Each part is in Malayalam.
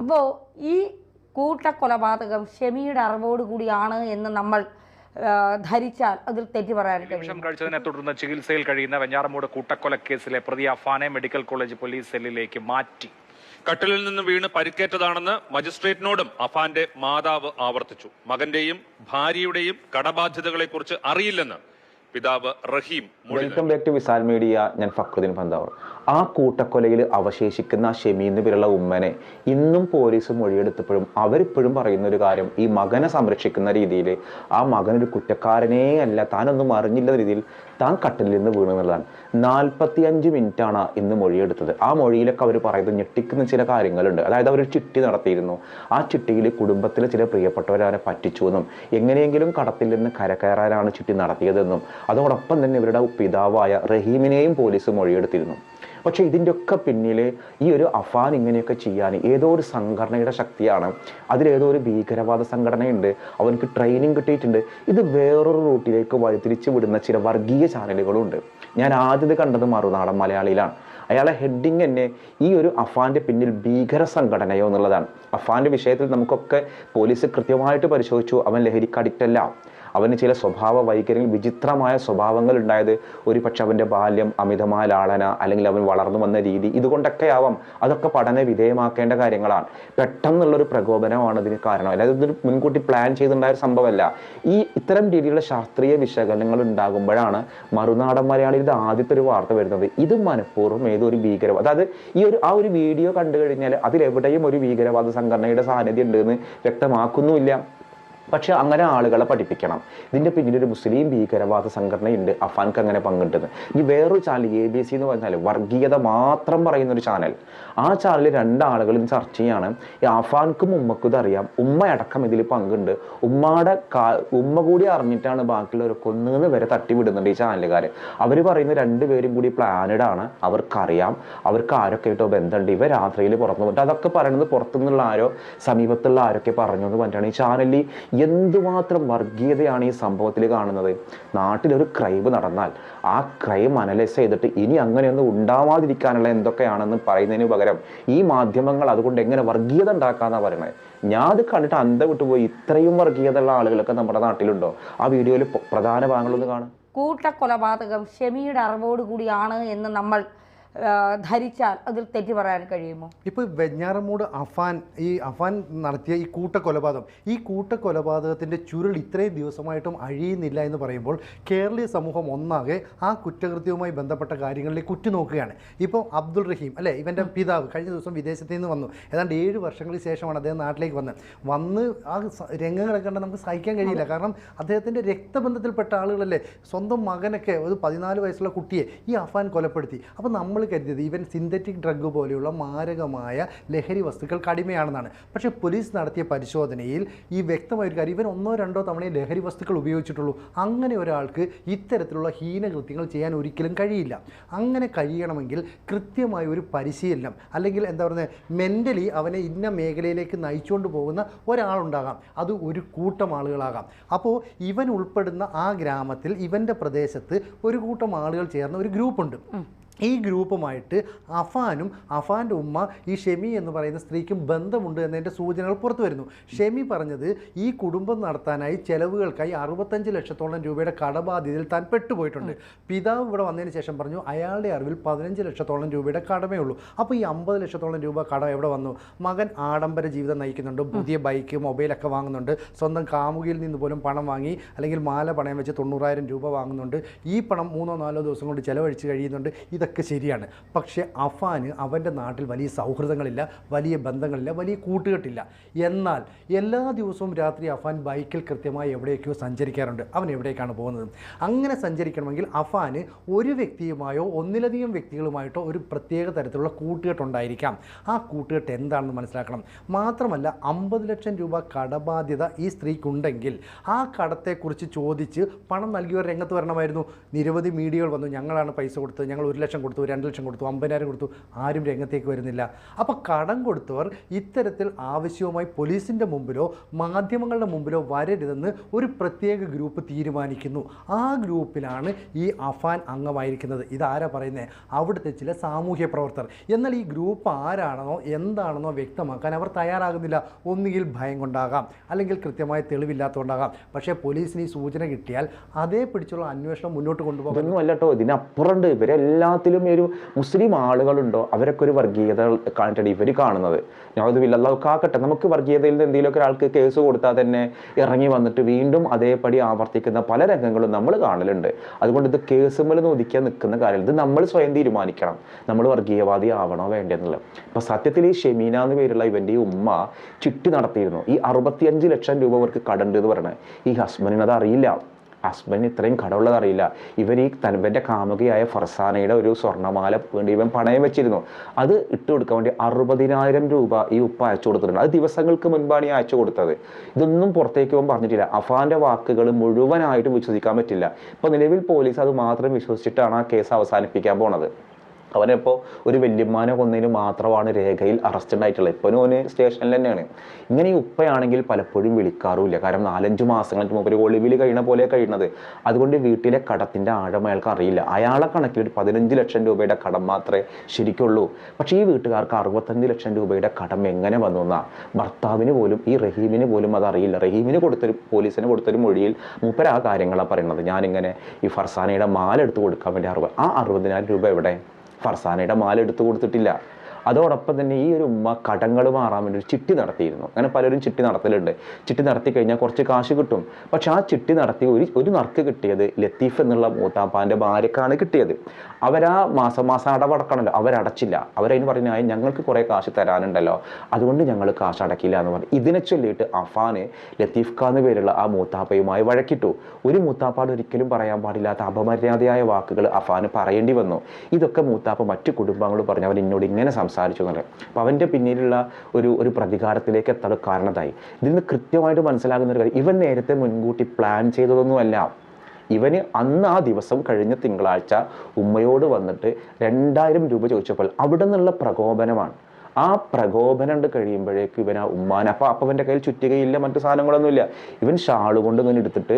അപ്പോൾ ഈ കൂട്ടക്കൊലപാതകം ഷെമിയുടെ അറിവോടുകൂടിയാണ് എന്ന് നമ്മൾ ധരിച്ചാൽ അതിൽ തെറ്റ് പറയാൻ വിഷം കഴിച്ചതിനെ തുടർന്ന് ചികിത്സയിൽ കഴിയുന്ന വെഞ്ഞാറമൂട് കൂട്ടക്കൊലക്കേസിലെ പ്രതി അഫാനെ മെഡിക്കൽ കോളേജ് പോലീസ് സെല്ലിലേക്ക് മാറ്റി. കട്ടിലിൽ നിന്ന് വീണ് പരിക്കേറ്റതാണെന്ന് മജിസ്ട്രേറ്റിനോടും അഫാന്റെ മാതാവ് ആവർത്തിച്ചു. മകന്റെയും ഭാര്യയുടെയും കടബാധ്യതകളെക്കുറിച്ച് അറിയില്ലെന്ന് പിതാവ് Rahim. Welcome back to Visal media. ഞാൻ ഫക്രുദ്ദീൻ പന്താവൂർ. ആ കൂട്ടക്കൊലയിൽ അവശേഷിക്കുന്ന ഷെമി എന്ന് പേരുള്ള ഉമ്മനെ ഇന്നും പോലീസ് മൊഴിയെടുത്തപ്പോഴും അവരിപ്പോഴും പറയുന്ന ഒരു കാര്യം, ഈ മകനെ സംരക്ഷിക്കുന്ന രീതിയിൽ ആ മകനൊരു കുറ്റക്കാരനേ അല്ല, താനൊന്നും അറിഞ്ഞില്ല രീതിയിൽ താൻ കട്ടിലിൽ നിന്ന് വീണു എന്നുള്ളതാണ്. 45 മിനിറ്റാണ് ഇന്ന് മൊഴിയെടുത്തത്. ആ മൊഴിയിലൊക്കെ അവർ പറയുന്നത് ഞെട്ടിക്കുന്ന ചില കാര്യങ്ങളുണ്ട്. അതായത് അവർ ചിട്ടി നടത്തിയിരുന്നു. ആ ചിട്ടിയിൽ കുടുംബത്തിലെ ചില പ്രിയപ്പെട്ടവരെ പറ്റിച്ചു എന്നും എങ്ങനെയെങ്കിലും കടത്തിൽ നിന്ന് കരകയറാനാണ് ചിട്ടി നടത്തിയതെന്നും അതോടൊപ്പം തന്നെ ഇവരുടെ പിതാവായ റഹീമിനെയും പോലീസ് മൊഴിയെടുത്തിരുന്നു. പക്ഷേ ഇതിൻ്റെയൊക്കെ പിന്നിൽ ഈ ഒരു അഫാൻ ഇങ്ങനെയൊക്കെ ചെയ്യാൻ ഏതോ ഒരു സംഘടനയുടെ ശക്തിയാണ്, അതിലേതോ ഒരു ഭീകരവാദ സംഘടനയുണ്ട്, അവനക്ക് ട്രെയിനിങ് കിട്ടിയിട്ടുണ്ട്. ഇത് വേറൊരു റൂട്ടിലേക്ക് വഴിതിരിച്ചു വിടുന്ന ചില വർഗീയ ചാനലുകളുണ്ട്. ഞാൻ ആദ്യം കണ്ടത് മറുനാടൻ മലയാളിയിലാണ്. അയാളെ ഹെഡിങ് തന്നെ ഈ ഒരു അഫാന്റെ പിന്നിൽ ഭീകര സംഘടനയോ എന്നുള്ളതാണ്. അഫാന്റെ വിഷയത്തിൽ നമുക്കൊക്കെ പോലീസ് കൃത്യമായിട്ട് പരിശോധിച്ചു, അവൻ ലഹരിക്ക് അഡിക്റ്റ് അല്ല. അവന് ചില സ്വഭാവ വൈകര്യങ്ങൾ, വിചിത്രമായ സ്വഭാവങ്ങൾ ഉണ്ടായത് ഒരു പക്ഷെ അവൻ്റെ ബാല്യം, അമിതമായ ലാളന, അല്ലെങ്കിൽ അവൻ വളർന്നു വന്ന രീതി, ഇതുകൊണ്ടൊക്കെ ആവാം. അതൊക്കെ പഠന വിധേയമാക്കേണ്ട കാര്യങ്ങളാണ്. പെട്ടെന്നുള്ളൊരു പ്രകോപനമാണ് ഇതിന് കാരണം. അതായത് ഇതൊരു മുൻകൂട്ടി പ്ലാൻ ചെയ്തിട്ടുണ്ടായ സംഭവമല്ല. ഇത്തരം രീതിയിലുള്ള ശാസ്ത്രീയ വിശകലനങ്ങൾ ഉണ്ടാകുമ്പോഴാണ് മറുനാടൻ മലയാളിയുടെ ആദ്യത്തെ ഒരു വാർത്ത വരുന്നത്. ഇത് മനഃപൂർവ്വം ഏതൊരു ഭീകരവാദം, അതായത് ആ ഒരു വീഡിയോ കണ്ടു കഴിഞ്ഞാൽ അതിലെവിടെയും ഒരു ഭീകരവാദ സംഘടനയുടെ സാന്നിധ്യം ഉണ്ടെന്ന് വ്യക്തമാക്കുന്നുമില്ല. പക്ഷെ അങ്ങനെ ആളുകളെ പഠിപ്പിക്കണം. ഇതിൻ്റെ പിന്നിലൊരു മുസ്ലിം ഭീകരവാദ സംഘടനയുണ്ട്, അഫാൻക്ക് അങ്ങനെ പങ്കിട്ടത്. ഈ വേറൊരു ചാനൽ ABC എന്ന് പറഞ്ഞാൽ വർഗീയത മാത്രം പറയുന്ന ഒരു ചാനൽ. ആ ചാനലിൽ 2 ആളുകളും ചർച്ച ചെയ്യാണ്. ഈ അഫാൻക്കും ഉമ്മക്കും ഇതറിയാം, ഉമ്മയടക്കം ഇതിൽ പങ്കുണ്ട്, ഉമ്മ കൂടി അറിഞ്ഞിട്ടാണ് ബാക്കിയുള്ളവരൊക്കെ ഒന്നിന്ന് വരെ തട്ടിവിടുന്നുണ്ട് ഈ ചാനലുകാർ. അവർ പറയുന്ന 2 പേരും കൂടി പ്ലാനഡ് ആണ്, അവർക്കറിയാം, അവർക്ക് ആരൊക്കെ ആയിട്ടോ ബന്ധമുണ്ട്, ഇവ രാത്രിയിൽ പുറത്തു പോയിട്ട് അതൊക്കെ പറയുന്നത് പുറത്തുനിന്നുള്ള ആരോ സമീപത്തുള്ള ആരൊക്കെ പറഞ്ഞു എന്ന് പറഞ്ഞിട്ടാണ്. ഈ ചാനലിൽ എന്തുമാത്രം വർഗീയതയാണ് ഈ സംഭവത്തിൽ കാണുന്നത്. നാട്ടിലൊരു ക്രൈം നടന്നാൽ ആ ക്രൈം അനലൈസ് ചെയ്തിട്ട് ഇനി അങ്ങനെയൊന്നും ഉണ്ടാവാതിരിക്കാനുള്ള എന്തൊക്കെയാണെന്ന് പറയുന്നതിന് പകരം ഈ മാധ്യമങ്ങൾ അതുകൊണ്ട് എങ്ങനെ വർഗീയത ഉണ്ടാക്കാന്നാണ് പറയുന്നത്. ഞാൻ അത് കണ്ടിട്ട് അന്തം വിട്ടുപോയി. ഇത്രയും വർഗീയതയുള്ള ആളുകളൊക്കെ നമ്മുടെ നാട്ടിലുണ്ടോ? ആ വീഡിയോയിൽ പ്രധാന ഭാഗങ്ങളൊന്ന് കാണും. കൂട്ടക്കൊലപാതകം ഷെമിയുടെ അറിവോടുകൂടിയാണ് എന്ന് നമ്മൾ ധരിച്ചാൽ അതിൽ തെറ്റ് പറയാൻ കഴിയുമോ? ഇപ്പോൾ വെഞ്ഞാറമൂട് അഫാൻ നടത്തിയ ഈ കൂട്ടക്കൊലപാതകത്തിൻ്റെ ചുരുൾ ഇത്രയും ദിവസമായിട്ടും അഴിയുന്നില്ല എന്ന് പറയുമ്പോൾ കേരളീയ സമൂഹം ഒന്നാകെ ആ കുറ്റകൃത്യവുമായി ബന്ധപ്പെട്ട കാര്യങ്ങളിലേക്ക് ഉറ്റുനോക്കുകയാണ്. ഇപ്പോൾ അബ്ദുൾ റഹീം അല്ലേ, ഇവൻ്റെ പിതാവ് കഴിഞ്ഞ ദിവസം വിദേശത്ത് നിന്ന് വന്നു. ഏതാണ്ട് 7 വർഷങ്ങൾക്ക് ശേഷമാണ് അദ്ദേഹം നാട്ടിലേക്ക് വന്ന് ആ രംഗങ്ങളൊക്കെ കണ്ടാൽ നമുക്ക് സഹിക്കാൻ കഴിയില്ല. കാരണം അദ്ദേഹത്തിൻ്റെ രക്തബന്ധത്തിൽപ്പെട്ട ആളുകളല്ലേ, സ്വന്തം മകനൊക്കെ ഒരു 14 വയസ്സുള്ള കുട്ടിയെ ഈ അഫാൻ കൊലപ്പെടുത്തി. അപ്പോൾ നമ്മൾ കരുതിയത് ഇവൻ സിന്തറ്റിക് ഡ്രഗ് പോലെയുള്ള മാരകമായ ലഹരി വസ്തുക്കൾക്ക് അടിമയാണെന്നാണ്. പക്ഷേ പോലീസ് നടത്തിയ പരിശോധനയിൽ ഈ വ്യക്തമായ ഒരു കാര്യം, ഇവൻ 1-2 തവണ ലഹരി വസ്തുക്കൾ ഉപയോഗിച്ചിട്ടുള്ളൂ. അങ്ങനെ ഒരാൾക്ക് ഇത്തരത്തിലുള്ള ഹീനകൃത്യങ്ങൾ ചെയ്യാൻ ഒരിക്കലും കഴിയില്ല. അങ്ങനെ കഴിയണമെങ്കിൽ കൃത്യമായ ഒരു പരിശീലനം, അല്ലെങ്കിൽ എന്താ പറയുന്നത്, മെൻ്റലി അവനെ ഇന്ന മേഖലയിലേക്ക് നയിച്ചുകൊണ്ട് പോകുന്ന ഒരാളുണ്ടാകാം. അത് ഒരു കൂട്ടം ആളുകളാകാം. അപ്പോൾ ഇവൻ ഉൾപ്പെടുന്ന ആ ഗ്രാമത്തിൽ, ഇവൻ്റെ പ്രദേശത്ത് ഒരു കൂട്ടം ആളുകൾ ചേർന്ന ഒരു ഗ്രൂപ്പുണ്ട്. ഈ ഗ്രൂപ്പുമായിട്ട് അഫാനും അഫാൻ്റെ ഉമ്മ ഈ ഷെമി എന്ന് പറയുന്ന സ്ത്രീക്കും ബന്ധമുണ്ട് എന്നതിൻ്റെ സൂചനകൾ പുറത്തു വരുന്നു. ഷെമി പറഞ്ഞത് ഈ കുടുംബം നടത്താനായി ചെലവുകൾക്കായി 65 ലക്ഷത്തോളം രൂപയുടെ കടബാധ്യതയിൽ താൻ പെട്ടുപോയിട്ടുണ്ട്. പിതാവ് ഇവിടെ വന്നതിന് ശേഷം പറഞ്ഞു അയാളുടെ അറിവിൽ 15 ലക്ഷത്തോളം രൂപയുടെ കടമേ ഉള്ളൂ. അപ്പോൾ ഈ 50 ലക്ഷത്തോളം രൂപ കടം എവിടെ വന്നു? മകൻ ആഡംബര ജീവിതം നയിക്കുന്നുണ്ട്, പുതിയ ബൈക്ക് മൊബൈലൊക്കെ വാങ്ങുന്നുണ്ട്, സ്വന്തം കാമുകിയിൽ നിന്ന് പോലും പണം വാങ്ങി അല്ലെങ്കിൽ മാല പണയം വെച്ച് 90,000 രൂപ വാങ്ങുന്നുണ്ട്. ഈ പണം 3-4 ദിവസം കൊണ്ട് ചെലവഴിച്ച് കഴിയുന്നുണ്ട്. ഇതൊക്കെ ശരിയാണ്. പക്ഷേ അഫാന് അവൻ്റെ നാട്ടിൽ വലിയ സൗഹൃദങ്ങളില്ല, വലിയ ബന്ധങ്ങളില്ല, വലിയ കൂട്ടുകെട്ടില്ല. എന്നാൽ എല്ലാ ദിവസവും രാത്രി അഫാൻ ബൈക്കിൽ കൃത്യമായി എവിടേക്കോ സഞ്ചരിക്കാറുണ്ട്. അവൻ എവിടേക്കാണ് പോകുന്നത്? അങ്ങനെ സഞ്ചരിക്കണമെങ്കിൽ അഫാന് ഒരു വ്യക്തിയുമായോ ഒന്നിലധികം വ്യക്തികളുമായിട്ടോ ഒരു പ്രത്യേക തരത്തിലുള്ള കൂട്ടുകെട്ടുണ്ടായിരിക്കാം. ആ കൂട്ടുകെട്ട് എന്താണെന്ന് മനസ്സിലാക്കണം. മാത്രമല്ല 50 ലക്ഷം രൂപ കടബാധ്യത ഈ സ്ത്രീക്കുണ്ടെങ്കിൽ ആ കടത്തെക്കുറിച്ച് ചോദിച്ച് പണം നൽകിയവർ രംഗത്ത് വരണമായിരുന്നു. നിരവധി മീഡിയകൾ വന്നു, ഞങ്ങളാണ് പൈസ കൊടുത്തത്, ഞങ്ങൾ 1 ലക്ഷം ലക്ഷം കൊടുത്തു, 2 ലക്ഷം കൊടുത്തു, 50,000 കൊടുത്തു, ആരും രംഗത്തേക്ക് വരുന്നില്ല. അപ്പോൾ കടം കൊടുത്തവർ ഇത്തരത്തിൽ ആവശ്യവുമായി പോലീസിൻ്റെ മുമ്പിലോ മാധ്യമങ്ങളുടെ മുമ്പിലോ വരരുതെന്ന് ഒരു പ്രത്യേക ഗ്രൂപ്പ് തീരുമാനിക്കുന്നു. ആ ഗ്രൂപ്പിലാണ് ഈ അഫാൻ അംഗമായിരിക്കുന്നത്. ഇതാരാ പറയുന്നത്? അവിടുത്തെ ചില സാമൂഹ്യ പ്രവർത്തകർ. എന്നാൽ ഈ ഗ്രൂപ്പ് ആരാണെന്നോ എന്താണെന്നോ വ്യക്തമാക്കാൻ അവർ തയ്യാറാകുന്നില്ല. ഒന്നുകിൽ ഭയം കൊണ്ടാകാം, അല്ലെങ്കിൽ കൃത്യമായ തെളിവില്ലാത്തതുകൊണ്ടാകാം. പക്ഷേ പോലീസിന് ഈ സൂചന കിട്ടിയാൽ അതേ പിടിച്ചുള്ള അന്വേഷണം മുന്നോട്ട് കൊണ്ടുപോകും. ഇതൊന്നും അല്ല കേട്ടോ, ഇതിനപ്പുറമുണ്ട്. ഇവരെല്ലാത്തിലും ഒരു മുസ്ലിം ആളുകളുണ്ടോ അവരൊക്കെ ഒരു വർഗീയത കാണിട്ടാണ് ഇവർ കാണുന്നത്. ഞാനതുമില്ല, അല്ലാഹു കാക്കട്ടെ. നമുക്ക് വർഗീയതയിൽ നിന്ന് എന്തെങ്കിലുമൊക്കെ ഒരാൾക്ക് കേസ് കൊടുത്താൽ തന്നെ ഇറങ്ങി വന്നിട്ട് വീണ്ടും അതേപടി ആവർത്തിക്കുന്ന പല രംഗങ്ങളും നമ്മൾ കാണലുണ്ട്. അതുകൊണ്ട് ഇത് കേസുമ്മൽ ഒതുക്കാൻ നിൽക്കുന്ന കാര്യം ഇത് നമ്മൾ സ്വയം തീരുമാനിക്കണം, നമ്മൾ വർഗീയവാദി ആവണോ വേണ്ടെന്നുള്ളത്. ഇപ്പം സത്യത്തിൽ ഈ ഷെമീന എന്ന് പേരുള്ള ഇവൻ്റെ ഈ ഉമ്മ ചിട്ടി നടത്തിയിരുന്നു. ഈ 65 ലക്ഷം രൂപ അവർക്ക് കടണ്ട് എന്ന് പറഞ്ഞത് ഈ ഹസ്ബൻഡിന് അത് അറിയില്ല. ഹസ്ബൻഡിന് ഇത്രയും കടമുള്ളത് അറിയില്ല. ഇവർ ഈ തൻവൻ്റെ കാമുകിയായ ഫർസാനയുടെ ഒരു സ്വർണ്ണമാല വേണ്ടി ഇവൻ പണയം വെച്ചിരുന്നു. അത് ഇട്ട് കൊടുക്കാൻ വേണ്ടി 60,000 രൂപ ഈ ഉപ്പ അയച്ചു കൊടുത്തിട്ടുണ്ട്. അത് ദിവസങ്ങൾക്ക് മുൻപാണ് ഈ അയച്ചു കൊടുത്തത്. ഇതൊന്നും പുറത്തേക്ക് പോകാൻ പറഞ്ഞിട്ടില്ല. അഫാൻ്റെ വാക്കുകൾ മുഴുവനായിട്ട് വിശ്വസിക്കാൻ പറ്റില്ല. ഇപ്പോൾ നിലവിൽ പോലീസ് അത് മാത്രം വിശ്വസിച്ചിട്ടാണ് ആ കേസ് അവസാനിപ്പിക്കാൻ പോണത്. അവനിപ്പോൾ ഒരു വല്യമ്മാനെ കൊന്നതിന് മാത്രമാണ് രേഖയിൽ അറസ്റ്റ് ഉണ്ടായിട്ടുള്ളത്. ഇപ്പോൾ ഓന് സ്റ്റേഷനിൽ തന്നെയാണ്. ഇങ്ങനെ ഈ ഉപ്പയാണെങ്കിൽ പലപ്പോഴും വിളിക്കാറുമില്ല. കാരണം 4-5 മാസങ്ങൾക്ക് മുമ്പ് ഒരു ഒളിവിൽ കഴിയണ പോലെ കഴിയുന്നത്. അതുകൊണ്ട് വീട്ടിലെ കടത്തിൻ്റെ ആഴം അയാൾക്ക് അറിയില്ല. അയാളെ കണക്കിൽ ഒരു 15 ലക്ഷം രൂപയുടെ കടം മാത്രമേ ശരിക്കുള്ളൂ. പക്ഷേ ഈ വീട്ടുകാർക്ക് 65 ലക്ഷം രൂപയുടെ കടം എങ്ങനെ വന്നു എന്നാ ഭർത്താവിന് പോലും, ഈ റഹീമിന് പോലും അതറിയില്ല. റഹീമിന് പോലീസിന് കൊടുത്തൊരു മൊഴിയിൽ മൂപ്പർ ആ കാര്യങ്ങളാണ് പറയുന്നത്. ഞാനിങ്ങനെ ഈ ഫർസാനയുടെ മാല എടുത്ത് കൊടുക്കാൻ വേണ്ടി 60,000 രൂപ എവിടെ? ഫർസാനയുടെ മാല എടുത്തു കൊടുത്തിട്ടില്ല. അതോടൊപ്പം തന്നെ ഈ ഒരു ഉമ്മ കടങ്ങൾ മാറാൻ വേണ്ടി ഒരു ചിട്ടി നടത്തിയിരുന്നു. അങ്ങനെ പലരും ചിട്ടി നടത്തലുണ്ട്. ചിട്ടി നടത്തി കഴിഞ്ഞാൽ കുറച്ച് കാശ് കിട്ടും. പക്ഷെ ആ ചിട്ടി നടത്തി ഒരു നറുക്ക് കിട്ടിയത് ലത്തീഫ് എന്നുള്ള മൂത്താപ്പാൻ്റെ ഭാര്യക്കാണ് കിട്ടിയത്. അവരാ മാസം അടവടക്കണമല്ലോ, അവരടച്ചില്ല. അവരതിന് പറഞ്ഞാൽ ഞങ്ങൾക്ക് കുറേ കാശ് തരാനുണ്ടല്ലോ, അതുകൊണ്ട് ഞങ്ങൾ കാശ് അടക്കില്ല എന്ന് പറഞ്ഞു. ഇതിനെ ചൊല്ലിയിട്ട് അഫാന് ലത്തീഫ് ഖാൻ എന്ന് പേരുള്ള ആ മൂത്താപ്പയുമായി വഴക്കിട്ടു. ഒരു മൂത്താപ്പാട് ഒരിക്കലും പറയാൻ പാടില്ലാത്ത അപമര്യാദയായ വാക്കുകൾ അഫാന് പറയേണ്ടി വന്നു. ഇതൊക്കെ മൂത്താപ്പ മറ്റു കുടുംബങ്ങളോട് പറഞ്ഞു അവർ എന്നോട് ഇങ്ങനെ സംസാരിച്ചു എന്നുള്ളത്. അപ്പം അവൻ്റെ പിന്നിലുള്ള ഒരു പ്രതികാരത്തിലേക്ക് എത്താൻ കാരണമായി. ഇതിൽ നിന്ന് കൃത്യമായിട്ട് മനസ്സിലാകുന്ന ഒരു കാര്യം, ഇവൻ നേരത്തെ മുൻകൂട്ടി പ്ലാൻ ചെയ്തതൊന്നുമല്ല. ഇവന് അന്ന് ആ ദിവസം കഴിഞ്ഞ തിങ്കളാഴ്ച ഉമ്മയോട് വന്നിട്ട് 2000 രൂപ ചോദിച്ചപ്പോൾ അവിടെ നിന്നുള്ള പ്രകോപനമാണ്. ആ പ്രകോപനം കഴിയുമ്പോഴേക്ക് ഇവൻ ആ ഉമ്മാൻ അപ്പം അവൻ്റെ കയ്യിൽ ചുറ്റുകയില്ല, മറ്റു സാധനങ്ങളൊന്നുമില്ല. ഇവൻ ഷാള് കൊണ്ട് ഇങ്ങനെ എടുത്തിട്ട്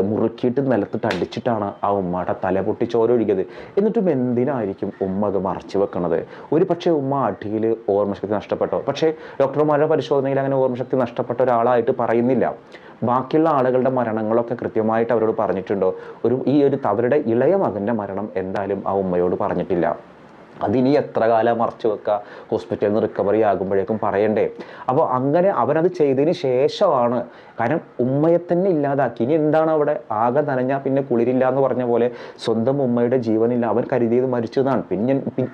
മുറുക്കിയിട്ട് നിലത്തിട്ട് അടിച്ചിട്ടാണ് ആ ഉമ്മയുടെ തല പൊട്ടി ചോര ഒഴുകിയത്. എന്നിട്ടും എന്തിനായിരിക്കും ഉമ്മ അത് മറച്ചു വെക്കണത്? ഒരു പക്ഷേ ഉമ്മ അടിയിൽ ഓർമ്മശക്തി നഷ്ടപ്പെട്ടോ? പക്ഷേ ഡോക്ടർമാരുടെ പരിശോധനയിൽ അങ്ങനെ ഓർമ്മശക്തി നഷ്ടപ്പെട്ട ഒരാളായിട്ട് പറയുന്നില്ല. ബാക്കിയുള്ള ആളുകളുടെ മരണങ്ങളൊക്കെ കൃത്യമായിട്ട് അവരോട് പറഞ്ഞിട്ടുണ്ടോ? അവരുടെ ഇളയ മകൻ്റെ മരണം എന്തായാലും ആ ഉമ്മയോട് പറഞ്ഞിട്ടില്ല. അതിനി എത്ര കാലം മറച്ചു വെക്കുക? ഹോസ്പിറ്റലിൽ നിന്ന് റിക്കവറി ആകുമ്പോഴേക്കും പറയണ്ടേ? അപ്പോൾ അങ്ങനെ അവനത് ചെയ്തതിന് ശേഷമാണ്, കാരണം ഉമ്മയെ തന്നെ ഇല്ലാതാക്കി. ഇനി എന്താണ് അവിടെ? ആകെ നനഞ്ഞാൽ പിന്നെ കുളിരില്ല എന്ന് പറഞ്ഞ പോലെ സ്വന്തം ഉമ്മയുടെ ജീവനില്ല, അവൻ കരുതിയത് മരിച്ചതാണ്.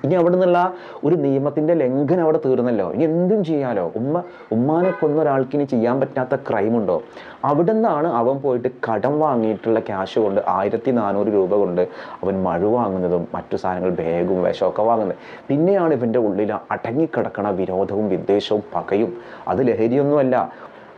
ഇനി അവിടെ നിന്നുള്ള ഒരു നിയമത്തിൻ്റെ ലംഘനം അവിടെ തീർന്നല്ലോ. ഇനി എന്തും ചെയ്യാലോ. ഉമ്മാനെ കൊന്ന ഒരാൾക്ക് ഇനി ചെയ്യാൻ പറ്റാത്ത ക്രൈമുണ്ടോ? അവിടെ നിന്നാണ് അവൻ പോയിട്ട് കടം വാങ്ങിയിട്ടുള്ള ക്യാഷ് കൊണ്ട് 1400 രൂപ കൊണ്ട് അവൻ മഴ വാങ്ങുന്നതും മറ്റു സാധനങ്ങൾ ബാഗും വിഷമൊക്കെ വാങ്ങുന്നത്. പിന്നെയാണ് ഇവൻ്റെ ഉള്ളിൽ അടങ്ങിക്കിടക്കണ വിരോധവും വിദ്വേഷവും പകയും. അത് ലഹരിയൊന്നുമല്ല.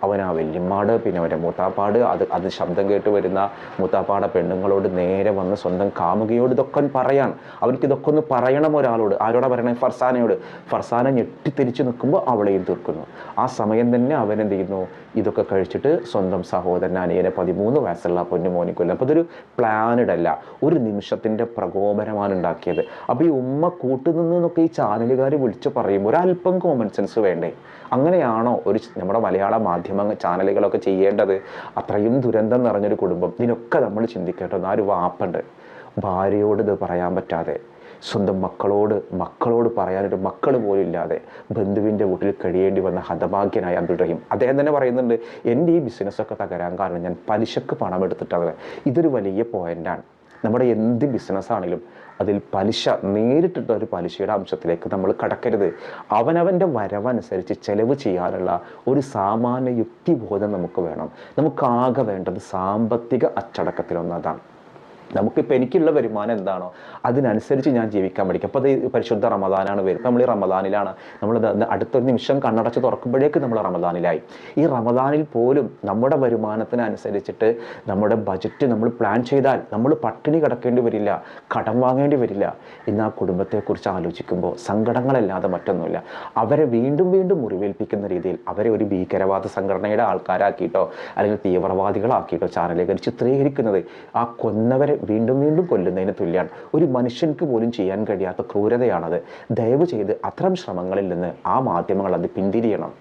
അവൻ ആ വല്യമ്മാട്, പിന്നെ അവൻ്റെ മൂത്താപ്പാട്, അത് ശബ്ദം കേട്ട് വരുന്ന മൂത്താപ്പാടെ പെണ്ണുങ്ങളോട് നേരെ വന്ന് സ്വന്തം കാമുകിയോട് ഇതൊക്കെ പറയാൻ, അവർക്ക് ഇതൊക്കെ ഒന്ന് പറയണം ഒരാളോട്. ആരോടാ പറയണേ? ഫർസാനയോട്. ഫർസാന ഞെട്ടിത്തിരിച്ച് നിൽക്കുമ്പോൾ അവളെയും തീർക്കുന്നു. ആ സമയം തന്നെ അവൻ എന്ത് ചെയ്യുന്നു? ഇതൊക്കെ കഴിച്ചിട്ട് സ്വന്തം സഹോദരൻ അനിയനെ 13 വയസ്സുള്ള പൊന്നുമോനിക്കൊല്ലും. അപ്പോൾ ഇതൊരു പ്ലാനഡ് അല്ല, ഒരു നിമിഷത്തിൻ്റെ പ്രകോപനമാണ് ഉണ്ടാക്കിയത്. അപ്പോൾ ഈ ഉമ്മ കൂട്ടുനിന്നൊക്കെ ഈ ചാനലുകാർ വിളിച്ചു പറയുമ്പോൾ ഒരല്പം കോമൺ സെൻസ് വേണ്ടേ? അങ്ങനെയാണോ നമ്മുടെ മലയാള മാധ്യമ ചാനലുകളൊക്കെ ചെയ്യേണ്ടത്? അത്രയും ദുരന്തം നിറഞ്ഞൊരു കുടുംബം. ഇതിനൊക്കെ നമ്മൾ ചിന്തിക്കേണ്ടത്. ആ ഒരു വാപ്പുണ്ട്, ഭാര്യയോട് ഇത് പറയാൻ പറ്റാതെ, സ്വന്തം മക്കളോട് പറയാനൊരു മക്കൾ പോലും ഇല്ലാതെ ബന്ധുവിൻ്റെ വീട്ടിൽ കഴിയേണ്ടി വന്ന ഹതഭാഗ്യനായ അബ്ദുൾ റഹീം. അദ്ദേഹം തന്നെ പറയുന്നുണ്ട്, എൻ്റെ ഈ ബിസിനസ്സൊക്കെ തകരാൻ കാരണം ഞാൻ പലിശക്ക് പണം എടുത്തിട്ടാണ്. ഇതൊരു വലിയ പോയിൻ്റാണ്. നമ്മുടെ എന്ത് ബിസിനസ്സാണെങ്കിലും അതിൽ പലിശ, നേരിട്ടിട്ട ഒരു പലിശയുടെ അംശത്തിലേക്ക് നമ്മൾ കടക്കരുത്. അവനവൻ്റെ വരവനുസരിച്ച് ചെലവ് ചെയ്യാനുള്ള ഒരു സാമാന്യ യുക്തിബോധം നമുക്ക് വേണം. നമുക്കാകെ വേണ്ടത് സാമ്പത്തിക അച്ചടക്കത്തിലൊന്നതാണ്. നമുക്കിപ്പോൾ എനിക്കുള്ള വരുമാനം എന്താണോ അതിനനുസരിച്ച് ഞാൻ ജീവിക്കാൻ പഠിക്കും. അപ്പോൾ അത് പരിശുദ്ധ റമദാനാണ് വരും. നമ്മൾ ഈ റമദാനിലാണ്, നമ്മൾ അടുത്തൊരു നിമിഷം കണ്ണടച്ച് തുറക്കുമ്പോഴേക്ക് നമ്മൾ റമദാനിലായി. ഈ റമദാനിൽ പോലും നമ്മുടെ വരുമാനത്തിനനുസരിച്ചിട്ട് നമ്മുടെ ബജറ്റ് നമ്മൾ പ്ലാൻ ചെയ്താൽ നമ്മൾ പട്ടിണി കിടക്കേണ്ടി വരില്ല, കടം വാങ്ങേണ്ടി വരില്ല. ഇന്ന് ആ കുടുംബത്തെക്കുറിച്ച് ആലോചിക്കുമ്പോൾ സങ്കടങ്ങളല്ലാതെ മറ്റൊന്നുമില്ല. അവരെ വീണ്ടും വീണ്ടും മുറിവേൽപ്പിക്കുന്ന രീതിയിൽ അവരെ ഒരു ഭീകരവാദ സംഘടനയുടെ ആൾക്കാരാക്കിയിട്ടോ അല്ലെങ്കിൽ തീവ്രവാദികളാക്കിയിട്ടോ ചാനലുകൾ ചിത്രീകരിക്കുന്നത് ആ കൊന്നവരെ വീണ്ടും വീണ്ടും കൊല്ലുന്നതിന് തുല്യമാണ്. ഒരു മനുഷ്യർക്ക് പോലും ചെയ്യാൻ കഴിയാത്ത ക്രൂരതയാണത്. ദയവ് ചെയ്ത് അത്തരം ശ്രമങ്ങളിൽ നിന്ന് ആ മാധ്യമങ്ങൾ അത് പിന്തിരിയണം.